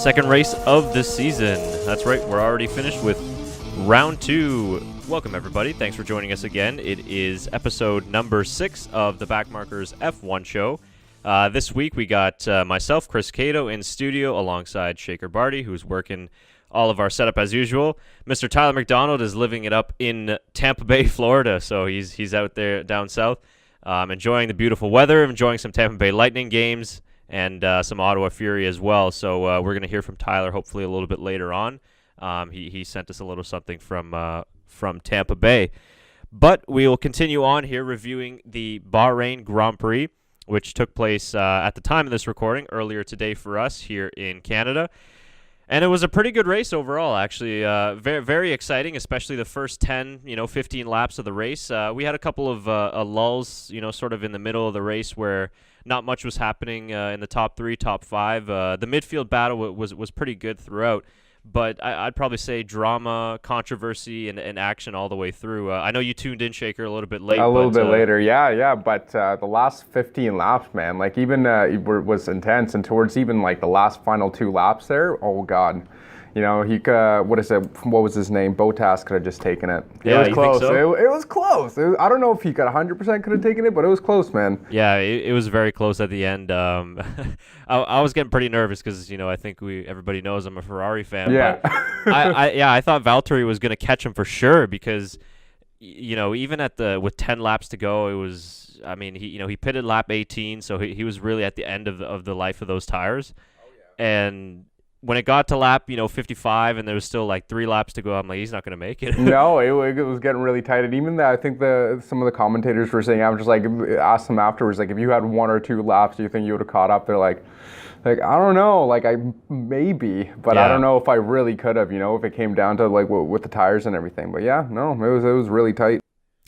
Second race of the season. That's right, we're already finished with round 2. Welcome, everybody. Thanks for joining us again. It is episode number 6 of the BackMarkers F1 show. This week we got myself, Chris Cato, in studio alongside Shaker Barty, who's working all of our setup as usual. Mr. Tyler McDonald is living it up in Tampa Bay, Florida, so he's out there down south, enjoying the beautiful weather, enjoying some Tampa Bay Lightning games, and some Ottawa Fury as well. So we're going to hear from Tyler hopefully a little bit later on. He sent us a little something from Tampa Bay. But we will continue on here reviewing the Bahrain Grand Prix, which took place at the time of this recording earlier today for us here in Canada. And it was a pretty good race overall, actually. Very, very exciting, especially the first 10, 15 laps of the race. We had a couple of lulls, sort of in the middle of the race where not much was happening in the top 3, top 5. The midfield battle was pretty good throughout. But I'd probably say drama, controversy, and action all the way through. I know you tuned in, Shaker, a little bit late. A little bit later, yeah. But the last 15 laps, man, like even it was intense. And towards even like the last final 2 laps there, oh God, he what was his name? Bottas could have just taken it. Yeah, it was close. Think so? It was close. I don't know if he could 100% could have taken it, but it was close, man. Yeah, it was very close at the end. I was getting pretty nervous because I think everybody knows I'm a Ferrari fan. Yeah. But I thought Valtteri was going to catch him for sure because even with 10 laps to go, it was. I mean, he pitted lap 18, so he was really at the end of the life of those tires. Oh, yeah. And when it got to lap 55 and there was still like 3 laps to go, I'm like, he's not going to make it. No, it was getting really tight. And even I think some of the commentators were saying, I was just like, asked them afterwards, like, if you had 1 or 2 laps, do you think you would have caught up? They're like, I don't know, like maybe, but yeah. I don't know if I really could have, if it came down to like with the tires and everything. But yeah, no, it was really tight.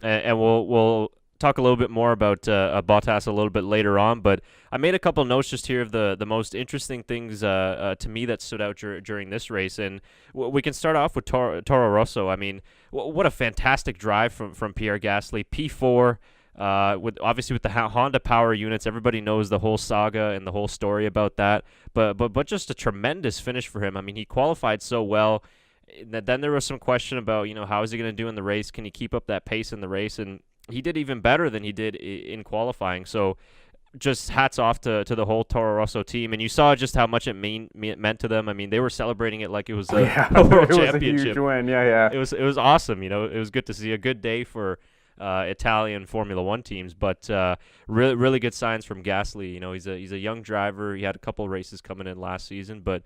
And we'll talk a little bit more about Bottas a little bit later on, but I made a couple notes just here of the most interesting things to me that stood out during this race, and we can start off with Toro Rosso. I mean, what a fantastic drive from Pierre Gasly, P4, with the Honda power units. Everybody knows the whole saga and the whole story about that, but just a tremendous finish for him. I mean, he qualified so well. Then there was some question about how is he going to do in the race? Can he keep up that pace in the race? And he did even better than he did in qualifying. So just hats off to the whole Toro Rosso team. And you saw just how much it meant to them. I mean, they were celebrating it like it was a world championship. It was a huge win. Yeah. It was awesome. It was good to see. A good day for Italian Formula One teams. But really, really good signs from Gasly. He's a young driver. He had a couple of races coming in last season. But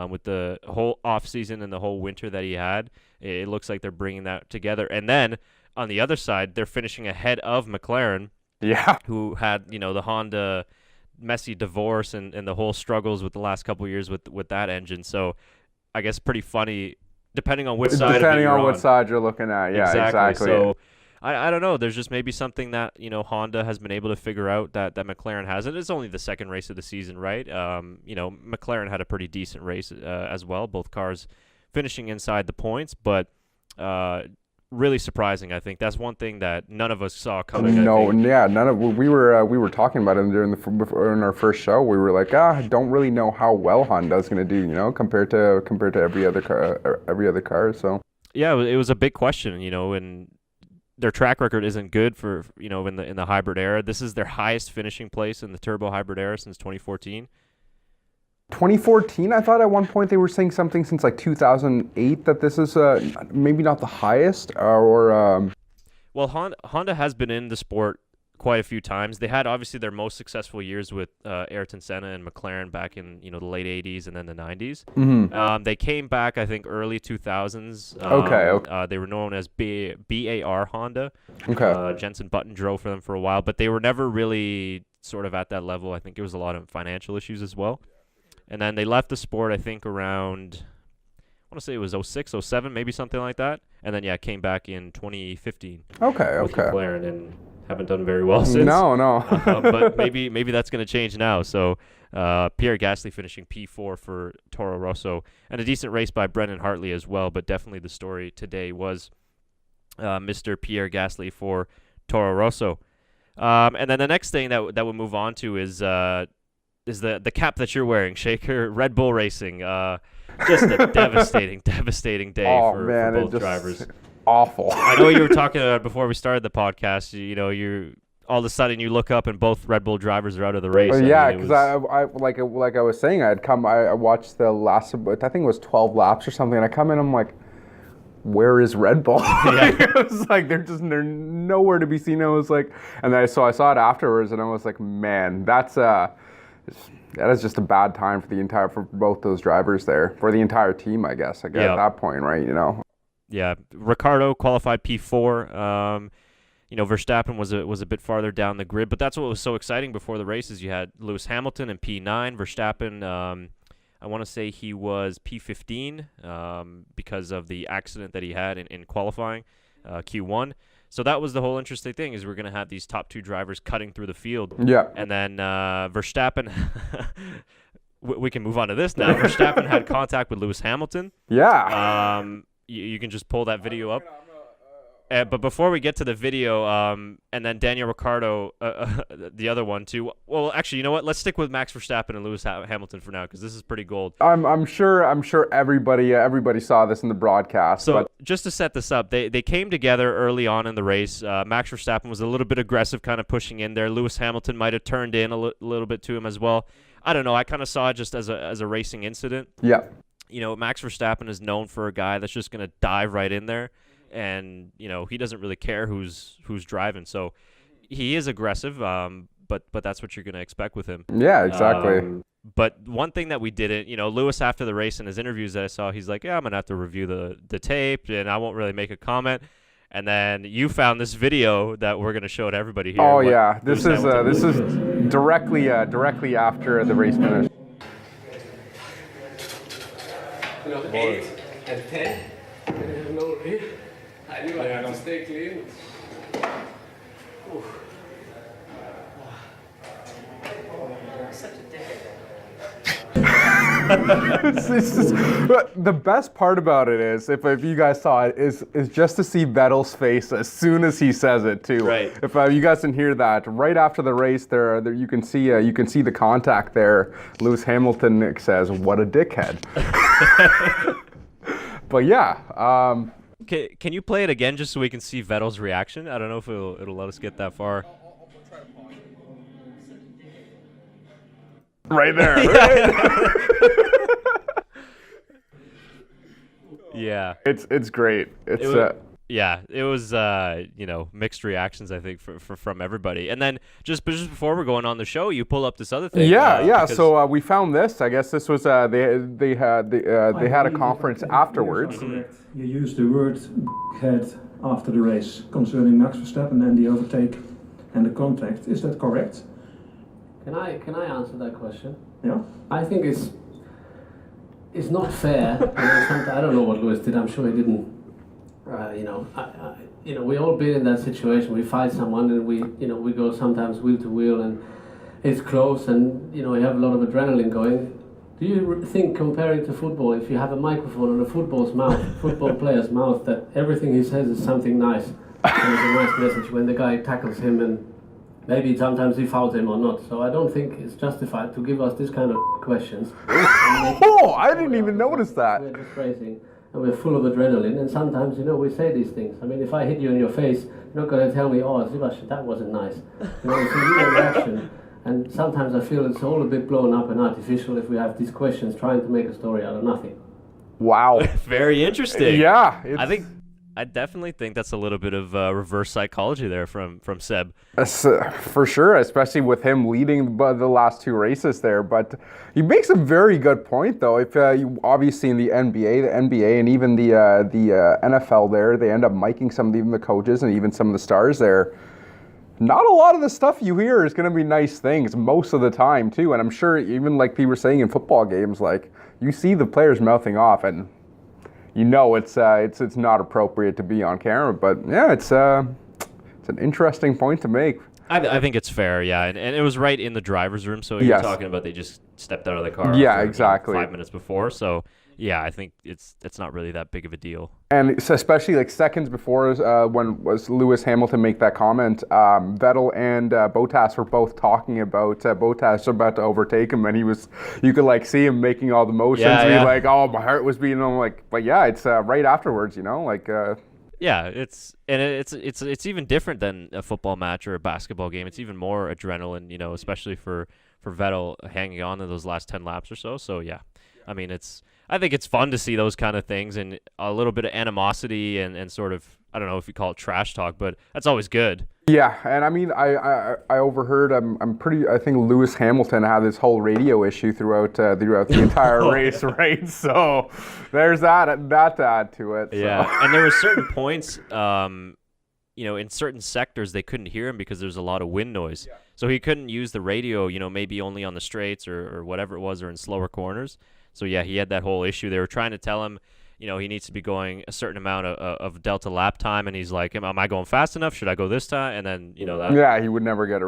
with the whole off-season and the whole winter that he had, it looks like they're bringing that together. And then on the other side, they're finishing ahead of McLaren, who had the Honda messy divorce and the whole struggles with the last couple of years with that engine. So I guess pretty funny, depending on which side you're looking at. Yeah, exactly. So I don't know. There's just maybe something that Honda has been able to figure out that McLaren hasn't. It's only the second race of the season, right? McLaren had a pretty decent race as well. Both cars finishing inside the points, but really surprising. I think that's one thing that none of us saw coming. We were talking about it in our first show. We were like, I don't really know how well Honda's going to do, compared to every other car. So yeah, it was a big question, and their track record isn't good for in the hybrid era. This is their highest finishing place in the turbo hybrid era since 2014. 2014, I thought at one point they were saying something since like 2008 that this is maybe not the highest or. Well, Honda has been in the sport quite a few times. They had obviously their most successful years with Ayrton Senna and McLaren back in the late 80s and then the 90s. Mm-hmm. They came back I think early 2000s. Okay. They were known as BAR Honda. Okay. Jenson Button drove for them for a while, but they were never really sort of at that level. I think it was a lot of financial issues as well. And then they left the sport, I think, around, I want to say it was 06, 07, maybe something like that. And then, came back in 2015. Okay. With McLaren and haven't done very well since. No. But maybe that's going to change now. So Pierre Gasly finishing P4 for Toro Rosso. And a decent race by Brendan Hartley as well. But definitely the story today was Mr. Pierre Gasly for Toro Rosso. And then the next thing that we'll move on to is is the cap that you're wearing, Shaker. Red Bull Racing. Just a devastating day for both drivers. Awful. I know you were talking about before we started the podcast. You all of a sudden you look up and both Red Bull drivers are out of the race. Yeah, because I like I was saying, I watched the last, I think it was 12 laps or something, and I come in, I'm like, where is Red Bull? Yeah. It was like they're nowhere to be seen. I was like, and then I saw it afterwards, and I was like, man, that is just a bad time for both those drivers there, for the entire team, I guess. At that point, right? Yeah, Ricciardo qualified P4. Verstappen was a bit farther down the grid, but that's what was so exciting before the races. You had Lewis Hamilton in P9, Verstappen. I want to say he was P15 because of the accident that he had in qualifying, Q1. So that was the whole interesting thing, is we're going to have these top two drivers cutting through the field. Yeah. And then Verstappen, we can move on to this now. Verstappen had contact with Lewis Hamilton. Yeah. You can just pull that video up. But before we get to the video, and then Daniel Ricciardo, the other one too. Well, actually, you know what? Let's stick with Max Verstappen and Lewis Hamilton for now, because this is pretty gold. I'm sure everybody saw this in the broadcast. So just to set this up, they came together early on in the race. Max Verstappen was a little bit aggressive, kind of pushing in there. Lewis Hamilton might have turned in a little bit to him as well. I don't know. I kind of saw it just as a racing incident. Yeah. Max Verstappen is known for a guy that's just going to dive right in there. And he doesn't really care who's driving, so he is aggressive. But that's what you're going to expect with him. Yeah, exactly. But one thing that we didn't, Lewis after the race in his interviews that I saw, he's like, "Yeah, I'm gonna have to review the tape, and I won't really make a comment." And then you found this video that we're going to show to everybody here. Oh yeah, this is directly after the race finished. 8 and 10. I knew I had to stay clean. The best part about it is, if you guys saw it, is just to see Vettel's face as soon as he says it too. Right. If you guys didn't hear that, right after the race, there you can see the contact there. Lewis Hamilton says, "What a dickhead." But yeah. Can you play it again just so we can see Vettel's reaction? I don't know if it'll let us get that far. Right there. Yeah. It's great. It was mixed reactions, I think, from everybody. And then just before we're going on the show, you pull up this other thing. Yeah. So we found this. I guess this was they had a conference afterwards. Correct. You used the word head after the race concerning Max Verstappen and the overtake and the contact. Is that correct? Can I answer that question? Yeah. I think it's not fair. I don't know what Lewis did. I'm sure he didn't. We all been in that situation. We fight someone and we go sometimes wheel to wheel and it's close and we have a lot of adrenaline going. Do you think, comparing to football, if you have a microphone on a football player's mouth, that everything he says is something nice? There's a nice message when the guy tackles him and maybe sometimes he fouled him or not. So I don't think it's justified to give us this kind of questions. Oh, I didn't even notice that. We're just racing and we're full of adrenaline, and sometimes we say these things. I mean, if I hit you in your face, you're not going to tell me, "Oh, Sebastian, that wasn't nice." It's a real reaction. And sometimes I feel it's all a bit blown up and artificial if we have these questions trying to make a story out of nothing. Wow. Very interesting. Yeah. I definitely think that's a little bit of reverse psychology there from Seb. For sure, especially with him leading the last two races there. But he makes a very good point, though. If you obviously in the NBA and even the NFL there, they end up miking even the coaches and even some of the stars there. Not a lot of the stuff you hear is going to be nice things most of the time, too. And I'm sure even like people were saying in football games, like you see the players mouthing off and it's not appropriate to be on camera. But yeah, it's an interesting point to make. I think it's fair, yeah, and it was right in the driver's room. So you're talking about they just stepped out of the car. Yeah, after, exactly. 5 minutes before. So yeah, I think it's not really that big of a deal. And so especially like seconds before when was Lewis Hamilton make that comment, Vettel and Bottas were both talking about Bottas about to overtake him, and you could like see him making all the motions. Yeah. Like, oh, my heart was beating. I'm like, but yeah, it's right afterwards, like. Yeah, it's even different than a football match or a basketball game. It's even more adrenaline, especially for Vettel hanging on to those last 10 laps or so. So yeah, I mean, I think it's fun to see those kind of things and a little bit of animosity and sort of, I don't know if you call it trash talk, but that's always good. Yeah, and I mean, I overheard. I think Lewis Hamilton had this whole radio issue throughout the entire race, right? So there's that to add to it. So. Yeah, and there were certain points, in certain sectors they couldn't hear him because there's a lot of wind noise. Yeah. So he couldn't use the radio, maybe only on the straights or whatever it was, or in slower corners. So yeah, he had that whole issue. They were trying to tell him, he needs to be going a certain amount of delta lap time, and he's like, am I going fast enough? Should I go this time? And then, that. Yeah, he would never get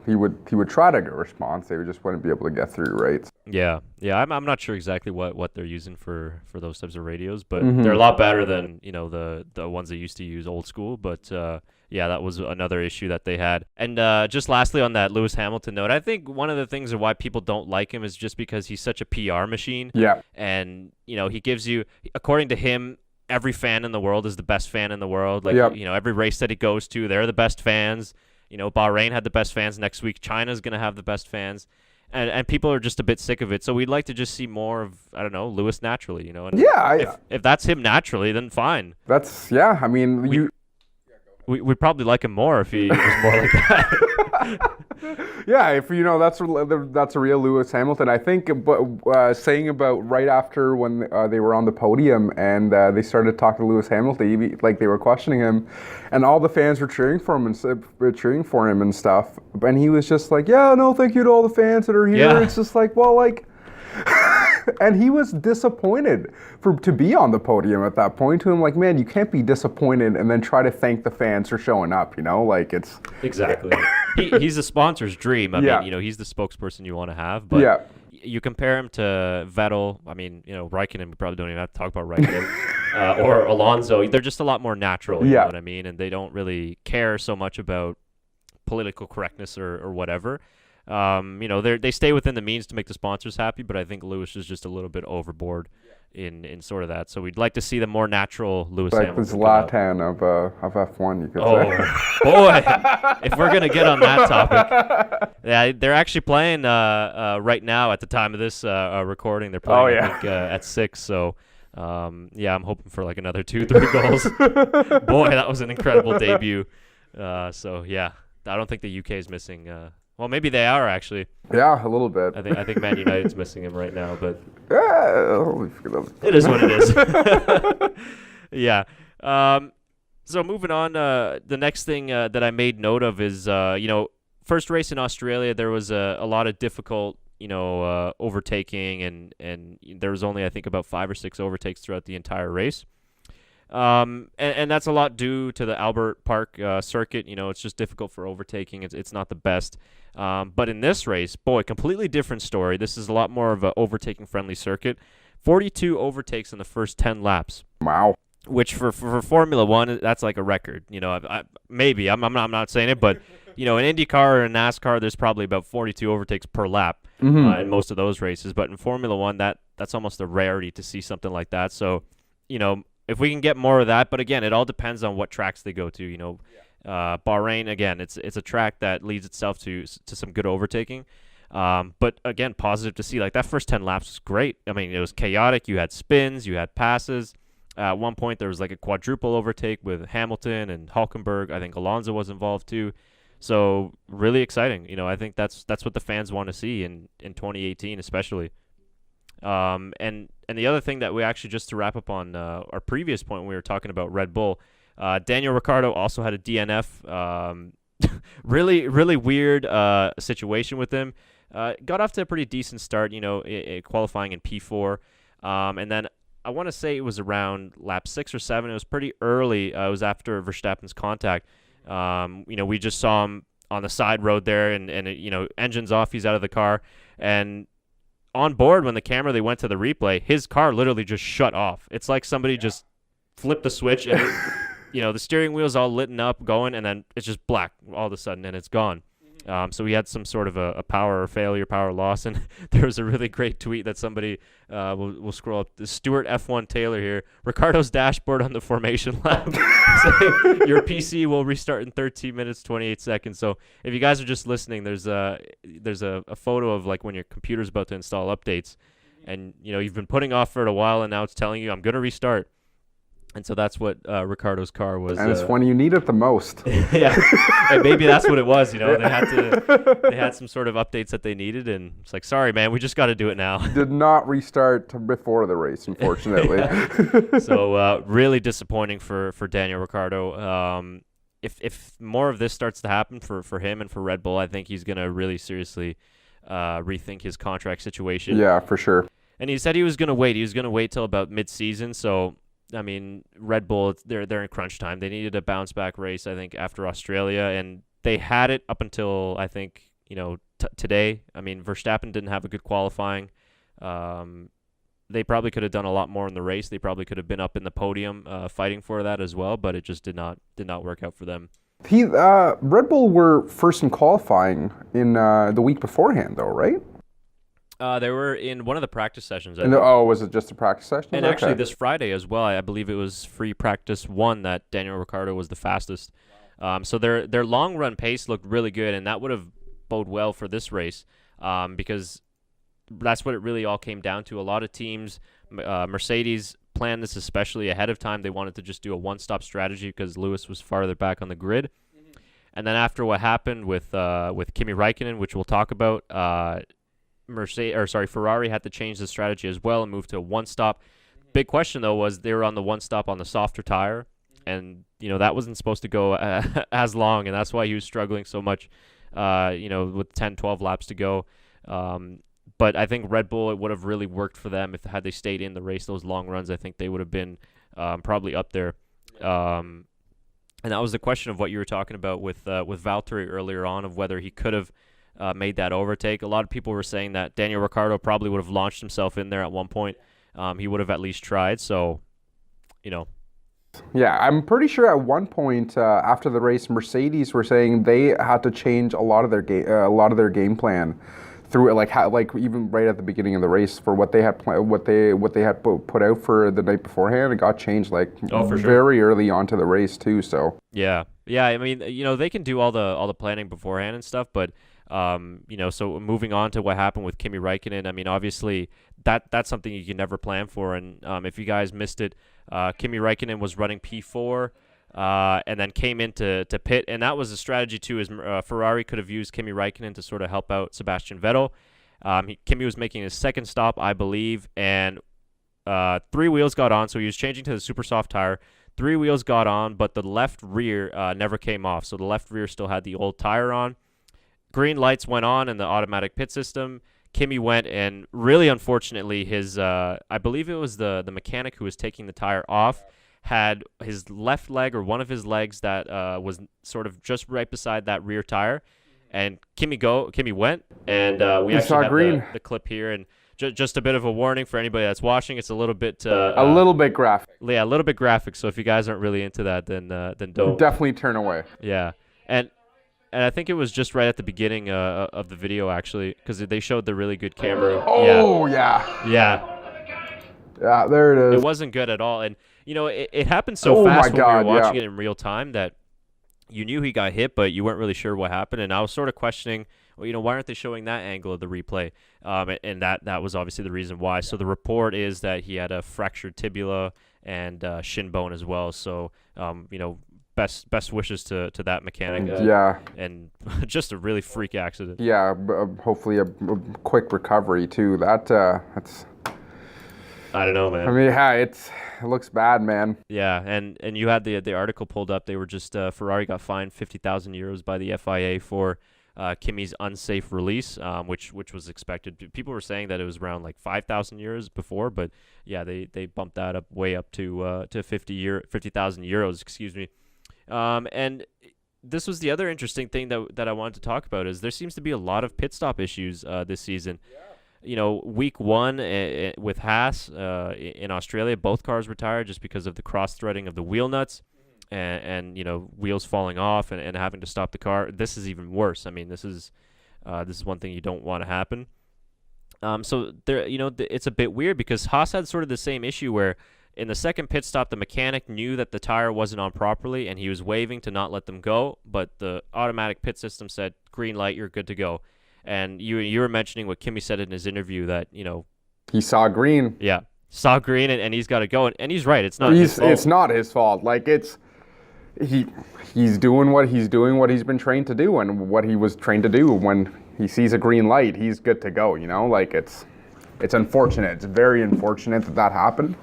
he would try to get a response. They just wouldn't be able to get through, right? Yeah. I'm not sure exactly what they're using for those types of radios, but they're a lot better than, the ones they used to use old school. But yeah, that was another issue that they had. And just lastly on that Lewis Hamilton note, I think one of the things of why people don't like him is just because he's such a PR machine. Yeah. And, he gives you, according to him, every fan in the world is the best fan in the world. Like, every race that he goes to, they're the best fans. Bahrain had the best fans. Next week, China's going to have the best fans. And people are just a bit sick of it. So we'd like to just see more of, I don't know, Lewis naturally, And if that's him naturally, then fine. I mean, We'd probably like him more if he was more like that. Yeah, if that's a real Lewis Hamilton. I think, but saying about right after when they were on the podium and they started talking to Lewis Hamilton, like they were questioning him, and all the fans were cheering for him and stuff. And he was just like, "Yeah, no, thank you to all the fans that are here." Yeah. It's just like, well, like. And he was disappointed to be on the podium at that point. To him, like, man, you can't be disappointed and then try to thank the fans for showing up. Like it's exactly. He's a sponsor's dream. I mean, he's the spokesperson you want to have. But you compare him to Vettel. I mean, Raikkonen. We probably don't even have to talk about Raikkonen or Alonso. They're just a lot more natural. You know what I mean? And they don't really care so much about political correctness or whatever. They stay within the means to make the sponsors happy, but I think Lewis is just a little bit overboard in sort of that. So we'd like to see the more natural Lewis Hamilton. Like the Zlatan of F1, you could say. Oh, boy. If we're going to get on that topic. Yeah, they're actually playing right now at the time of this recording. They're playing at 6, so... I'm hoping for like another 2-3 goals. Boy, that was an incredible debut. I don't think the UK is missing... Well, maybe they are actually. Yeah, a little bit. I think Man United's missing him right now, but it is what it is. Yeah. So moving on, the next thing that I made note of is, first race in Australia, there was a lot of difficult, overtaking, and there was only, I think, about 5 or 6 overtakes throughout the entire race. And that's a lot due to the Albert Park circuit. It's just difficult for overtaking. It's not the best. But in this race, boy, completely different story. This is a lot more of an overtaking-friendly circuit. 42 overtakes in the first 10 laps. Wow. Which for Formula One, that's like a record. Maybe I'm not saying it, but in IndyCar or in NASCAR, there's probably about 42 overtakes per lap in most of those races. But in Formula One, that's almost a rarity to see something like that. So, if we can get more of that, but again, it all depends on what tracks they go to. Bahrain, again, it's a track that leads itself to some good overtaking. But again, positive to see. Like that first 10 laps was great. I mean, it was chaotic. You had spins, you had passes. At one point, there was like a quadruple overtake with Hamilton and Hülkenberg. I think Alonso was involved too. So really exciting. I think that's what the fans want to see in 2018, especially. And the other thing that we actually, just to wrap up on our previous point when we were talking about Red Bull, Daniel Ricciardo also had a DNF. Really, really weird situation with him. Got off to a pretty decent start, qualifying in P4. And then I want to say it was around lap 6 or 7. It was pretty early. It was after Verstappen's contact. We just saw him on the side road there, and engine's off, he's out of the car, and on board when they went to the replay, his car literally just shut off. It's like somebody just flipped the switch, and the steering wheel's all lit up, going, and then it's just black all of a sudden, and it's gone. So he had some sort of a power failure, power loss, and there was a really great tweet that somebody will scroll up. The Stuart F1 Taylor here, Ricardo's dashboard on the formation lap, saying your PC will restart in 13 minutes 28 seconds. So if you guys are just listening, there's a photo of like when your computer's about to install updates, and you've been putting off for it a while, and now it's telling you I'm gonna restart. And so that's what Ricardo's car was. And it's when you need it the most. Yeah, and maybe that's what it was. They had some sort of updates that they needed, and it's like, sorry, man, we just got to do it now. Did not restart before the race, unfortunately. So really disappointing for Daniel Ricciardo. If more of this starts to happen for him and for Red Bull, I think he's gonna really seriously rethink his contract situation. Yeah, for sure. And he said he was gonna wait. He was gonna wait till about mid-season. So. I mean, Red Bull, they're in crunch time. They needed a bounce-back race, I think, after Australia, and they had it up until, I think, today. I mean, Verstappen didn't have a good qualifying. They probably could have done a lot more in the race. They probably could have been up in the podium fighting for that as well, but it just did not work out for them. Red Bull were first in qualifying in the week beforehand, though, right? They were in one of the practice sessions. Was it just a practice session? And actually this Friday as well, I believe it was free practice 1 that Daniel Ricciardo was the fastest. So their long run pace looked really good, and that would have bode well for this race because that's what it really all came down to. A lot of teams, Mercedes planned this especially ahead of time. They wanted to just do a one-stop strategy because Lewis was farther back on the grid. And then after what happened with Kimi Räikkönen, which we'll talk about, Ferrari had to change the strategy as well and move to a one-stop. Big question, though, was they were on the one-stop on the softer tire, and, that wasn't supposed to go as long, and that's why he was struggling so much, with 10, 12 laps to go. But I think Red Bull, it would have really worked for them had they stayed in the race, those long runs. I think they would have been probably up there. And that was the question of what you were talking about with Valtteri earlier on, of whether he could have made that overtake. A lot of people were saying that Daniel Ricciardo probably would have launched himself in there at one point. He would have at least tried. So, Yeah, I'm pretty sure at one point after the race, Mercedes were saying they had to change a lot of their game plan through it, like even right at the beginning of the race for what they had what they had put out for the night beforehand. It got changed very early onto the race too. So yeah. I mean, they can do all the planning beforehand and stuff, but. So moving on to what happened with Kimi Räikkönen, I mean, obviously that's something you can never plan for. And if you guys missed it, Kimi Räikkönen was running P4 and then came into pit. And that was a strategy too, is Ferrari could have used Kimi Räikkönen to sort of help out Sebastian Vettel. Kimi was making his second stop, I believe, and 3 wheels got on. So he was changing to the super soft tire. 3 wheels got on, but the left rear never came off. So the left rear still had the old tire on. Green lights went on in the automatic pit system. Kimi went, and really unfortunately, his I believe it was the mechanic who was taking the tire off had his left leg or one of his legs that was sort of just right beside that rear tire, and Kimi went, and we actually have the clip here, and just a bit of a warning for anybody that's watching. It's a little bit a little bit graphic. Yeah, a little bit graphic. So if you guys aren't really into that, then don't. Definitely turn away. Yeah, and I think it was just right at the beginning of the video, actually, because they showed the really good camera. Oh, yeah. Yeah, there it is. It wasn't good at all. And, it happened so fast when we were watching it in real time that you knew he got hit, but you weren't really sure what happened. And I was sort of questioning, why aren't they showing that angle of the replay? And that was obviously the reason why. So the report is that he had a fractured tibula and shin bone as well. So, best wishes to that mechanic. And just a really freak accident. Yeah, hopefully a quick recovery too. That's. I don't know, man. I mean, yeah, it looks bad, man. Yeah, and you had the article pulled up. They were just Ferrari got fined 50,000 euros by the FIA for Kimi's unsafe release, which was expected. People were saying that it was around like 5,000 euros before, but yeah, they bumped that up way up to 50,000 euros. Excuse me. And this was the other interesting thing that I wanted to talk about is there seems to be a lot of pit stop issues this season. You know, week one with Haas in Australia, both cars retired just because of the cross-threading of the wheel nuts and you know, wheels falling off and having to stop the car. This is even worse. I mean, this is one thing you don't want to happen. So there, you know, it's a bit weird because Haas had sort of the same issue where in the second pit stop, the mechanic knew that the tire wasn't on properly and he was waving to not let them go, but the automatic pit system said, green light, you're good to go. And you were mentioning what Kimi said in his interview that, you know, he saw green. Yeah, saw green and he's got to go. And he's right. It's not his fault. It's not his fault. Like he's doing what he's been trained to do and what he was trained to do. When he sees a green light, he's good to go. You know, like it's unfortunate. It's very unfortunate that happened.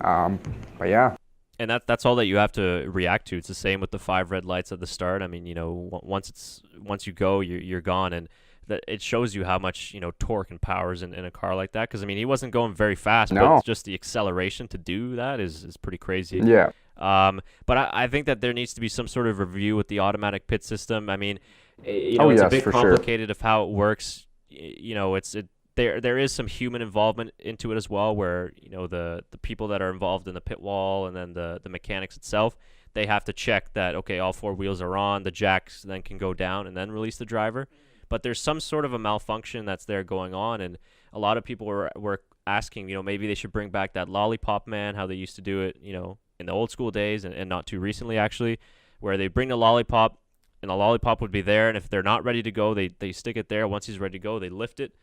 But yeah. And that's all that you have to react to. It's the same with the 5 red lights at the start. I mean, you know, once you go, you're gone, and that it shows you how much, you know, torque and power is in a car like that. Because I mean, he wasn't going very fast, but just the acceleration to do that is pretty crazy. Yeah. But I think that there needs to be some sort of review with the automatic pit system. I mean, you know, it's a bit complicated of how it works. You know, there is some human involvement into it as well, where, you know, the people that are involved in the pit wall and then the mechanics itself, they have to check that, okay, all 4 wheels are on, the jacks then can go down and then release the driver. But there's some sort of a malfunction that's there going on, and a lot of people were asking, you know, maybe they should bring back that lollipop man, how they used to do it, you know, in the old school days and not too recently actually, where they bring the lollipop and the lollipop would be there, and if they're not ready to go, they stick it there. Once he's ready to go, they lift it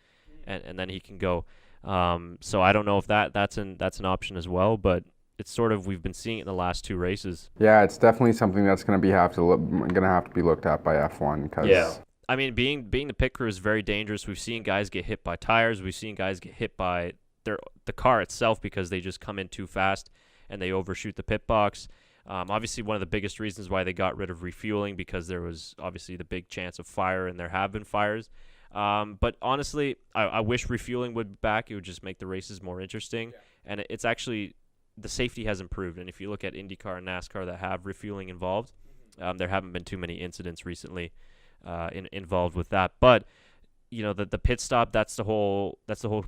and then he can go. So I don't know if that's an option as well, but it's sort of, we've been seeing it in the last 2 races. Yeah, it's definitely something that's going to have to be looked at by F1 because yeah. I mean, being the pit crew is very dangerous. We've seen guys get hit by tires. We've seen guys get hit by the car itself because they just come in too fast and they overshoot the pit box. Obviously, one of the biggest reasons why they got rid of refueling, because there was obviously the big chance of fire, and there have been fires. But honestly, I wish refueling would be back. It would just make the races more interesting. Yeah. And it's actually, the safety has improved. And if you look at IndyCar and NASCAR that have refueling involved, there haven't been too many incidents recently involved with that. But you know, the pit stop, that's the whole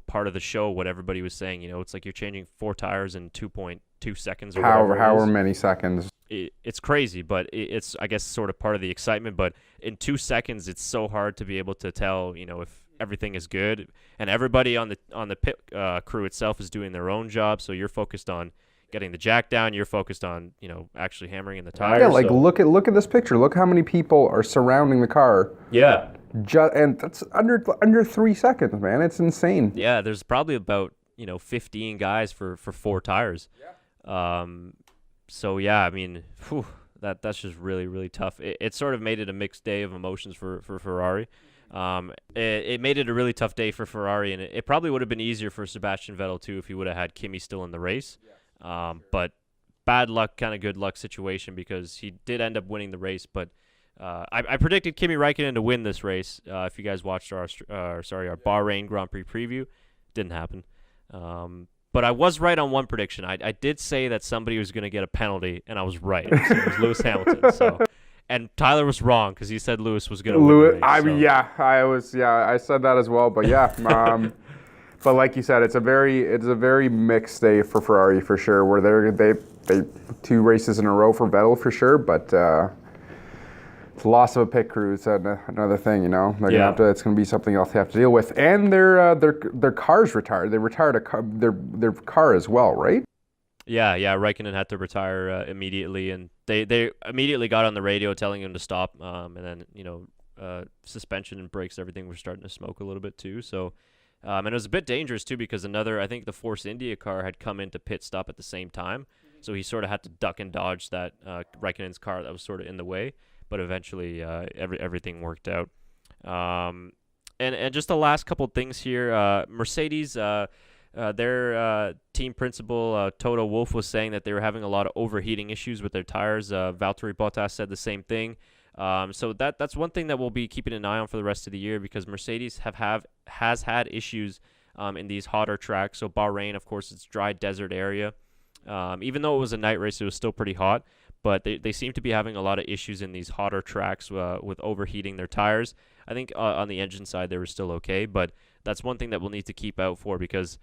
part of the show. What everybody was saying, you know, it's like you're changing 4 tires in 2.2 seconds or however many seconds. It's crazy, but it's, I guess, sort of part of the excitement. But in 2 seconds, it's so hard to be able to tell, you know, if everything is good. And everybody on the pit crew itself is doing their own job. So you're focused on getting the jack down. You're focused on, you know, actually hammering in the tires. Yeah, like look at this picture. Look how many people are surrounding the car. Yeah. And that's under 3 seconds, man. It's insane. Yeah, there's probably about, you know, 15 guys for 4 tires. Yeah. So yeah, I mean, that's just really, really tough. It sort of made it a mixed day of emotions for Ferrari. It made it a really tough day for Ferrari, and it probably would have been easier for Sebastian Vettel too if he would have had Kimi still in the race. Yeah, but bad luck, kind of good luck situation, because he did end up winning the race, but. I predicted Kimi Räikkönen to win this race. If you guys watched our Bahrain Grand Prix preview, didn't happen. But I was right on one prediction. I did say that somebody was going to get a penalty, and I was right. It was Lewis Hamilton. So, and Tyler was wrong because he said Lewis was going to win the race. I said that as well. But yeah, but like you said, it's a very mixed day for Ferrari for sure. Where they 2 races in a row for Vettel for sure, but. The loss of a pit crew is another thing, you know. They're gonna have to. It's gonna be something else they have to deal with. And their cars retired. They retired their car as well, right? Yeah. Räikkönen had to retire immediately, and they immediately got on the radio telling him to stop. And then, you know, suspension and brakes, everything were starting to smoke a little bit too. So, and it was a bit dangerous too, because I think the Force India car had come into pit stop at the same time, so he sort of had to duck and dodge that Räikkönen's car that was sort of in the way. But eventually, everything worked out. And just the last couple of things here. Mercedes, their team principal, Toto Wolff, was saying that they were having a lot of overheating issues with their tires. Valtteri Bottas said the same thing. So that's one thing that we'll be keeping an eye on for the rest of the year, because Mercedes has had issues in these hotter tracks. So Bahrain, of course, it's dry desert area. Even though it was a night race, it was still pretty hot. but they seem to be having a lot of issues in these hotter tracks with overheating their tires. I think on the engine side they were still okay, but that's one thing that we'll need to keep out for, because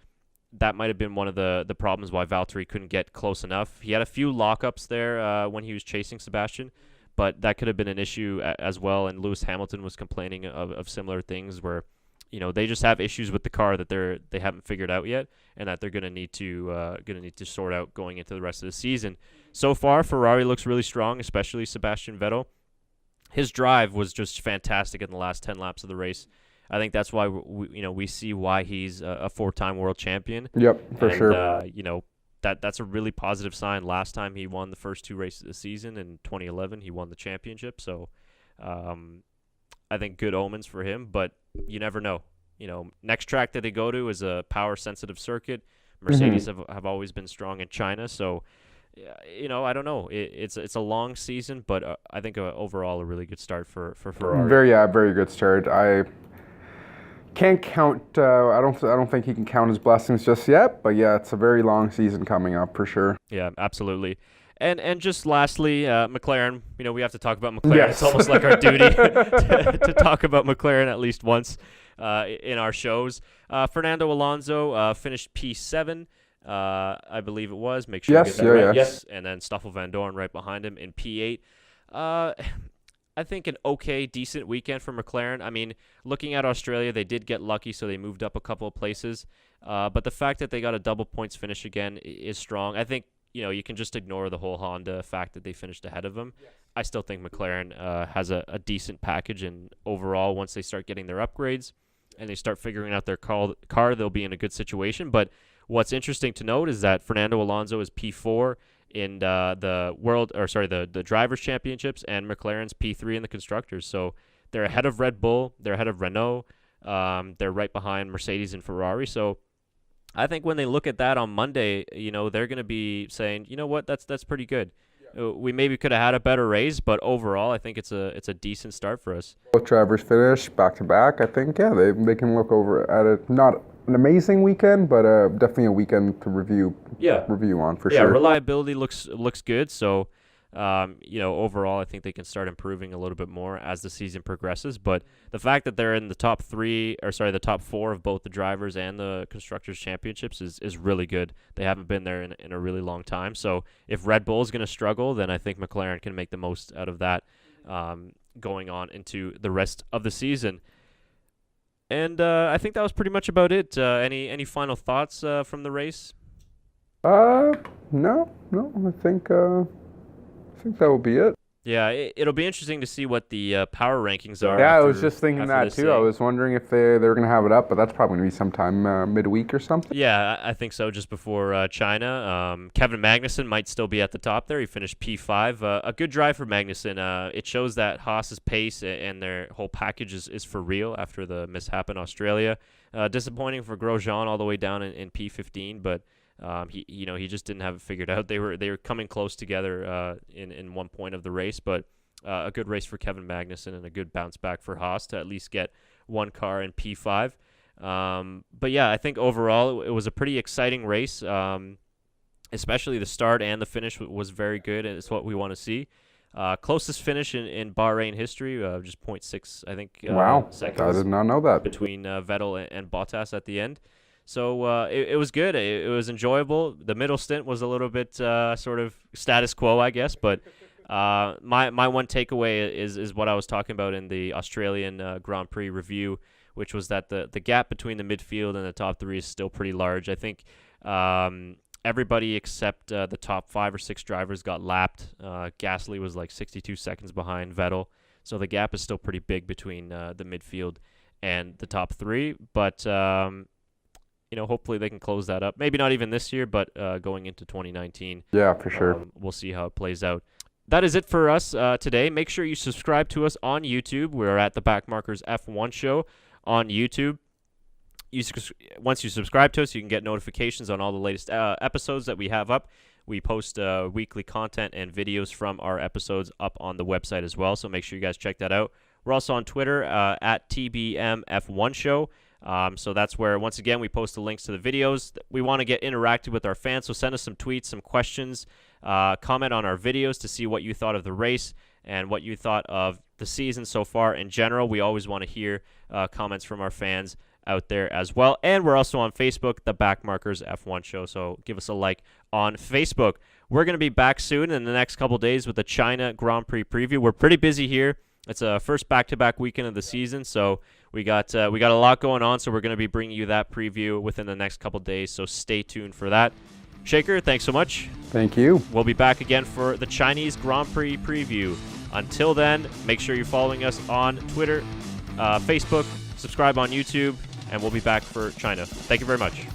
that might have been one of the problems why Valtteri couldn't get close enough. He had a few lockups there when he was chasing Sebastian, but that could have been an issue as well. And Lewis Hamilton was complaining of similar things where, they just have issues with the car that they haven't figured out yet, and that they're going to need to sort out going into the rest of the season. So far, Ferrari looks really strong, especially Sebastian Vettel. His drive was just fantastic in the last 10 laps of the race. I think that's why we see why he's a 4-time world champion. Yep, for sure. That's a really positive sign. Last time he won the first 2 races of the season in 2011, he won the championship. So I think good omens for him, but you never know. Next track that they go to is a power-sensitive circuit. Mercedes have always been strong in China, so I don't know. It's a long season, but I think overall a really good start for Ferrari. Very good start. I can't count. I don't think he can count his blessings just yet, but yeah, it's a very long season coming up for sure. Yeah, absolutely. And just lastly, McLaren. We have to talk about McLaren. Yes. It's almost like our duty to talk about McLaren at least once in our shows. Fernando Alonso finished P7, I believe it was. Make sure you get that right. Yes. And then Stoffel Van Dorn right behind him in P8. I think an okay, decent weekend for McLaren. I mean, looking at Australia, they did get lucky, so they moved up a couple of places. But the fact that they got a double points finish again is strong. I think, you can just ignore the whole Honda fact that they finished ahead of them. Yes. I still think McLaren has a decent package, and overall, once they start getting their upgrades and they start figuring out their car, they'll be in a good situation. But what's interesting to note is that Fernando Alonso is P4 in the Drivers' Championships, and McLaren's P3 in the Constructors. So they're ahead of Red Bull, they're ahead of Renault, they're right behind Mercedes and Ferrari. So I think when they look at that on Monday, they're going to be saying, what, that's pretty good. Yeah. We maybe could have had a better race, but overall, I think it's a decent start for us. Both drivers finished back to back. I think, they can look over at it. Not an amazing weekend, but definitely a weekend to review on for sure. Yeah, reliability looks good. So, overall, I think they can start improving a little bit more as the season progresses. But the fact that they're in the top 4 of both the drivers and the Constructors' Championships is really good. They haven't been there in a really long time. So if Red Bull is going to struggle, then I think McLaren can make the most out of that going on into the rest of the season. And I think that was pretty much about it. Any final thoughts from the race? No. I think that will be it. Yeah, it'll be interesting to see what the power rankings are. Yeah, I was just thinking that too. I was wondering if they're going to have it up, but that's probably going to be sometime midweek or something. Yeah, I think so, just before China. Kevin Magnussen might still be at the top there. He finished P5. A good drive for Magnussen. It shows that Haas's pace and their whole package is for real after the mishap in Australia. Disappointing for Grosjean all the way down in P15, but he just didn't have it figured out. They were coming close together in one point of the race, but a good race for Kevin Magnussen and a good bounce back for Haas to at least get one car in P5. But yeah, I think overall it was a pretty exciting race, especially the start and the finish was very good, and it's what we want to see. Closest finish in Bahrain history, just 0.6, I think. Wow, seconds I did not know that. Between Vettel and Bottas at the end. So it was good. It was enjoyable. The middle stint was a little bit sort of status quo, I guess. But my one takeaway is what I was talking about in the Australian Grand Prix review, which was that the gap between the midfield and the top 3 is still pretty large. I think everybody except the top 5 or 6 drivers got lapped. Gasly was like 62 seconds behind Vettel. So the gap is still pretty big between the midfield and the top 3. But hopefully they can close that up. Maybe not even this year, but going into 2019. Yeah, for sure. We'll see how it plays out. That is it for us today. Make sure you subscribe to us on YouTube. We're at the BackMarkers F1 Show on YouTube. Once you subscribe to us, you can get notifications on all the latest episodes that we have up. We post weekly content and videos from our episodes up on the website as well, so make sure you guys check that out. We're also on Twitter at TBMF1 Show. So that's where, once again, we post the links to the videos. We want to get interactive with our fans, so send us some tweets, some questions, comment on our videos to see what you thought of the race and what you thought of the season so far in general. We always want to hear comments from our fans out there as well. And we're also on Facebook, the BackMarkers F1 Show, so give us a like on Facebook. We're going to be back soon in the next couple days with the China Grand Prix preview. We're pretty busy here. It's a first back-to-back weekend of the season, so we got a lot going on, so we're going to be bringing you that preview within the next couple days, so stay tuned for that. Shaker, thanks so much. Thank you. We'll be back again for the Chinese Grand Prix preview. Until then, make sure you're following us on Twitter, Facebook, subscribe on YouTube, and we'll be back for China. Thank you very much.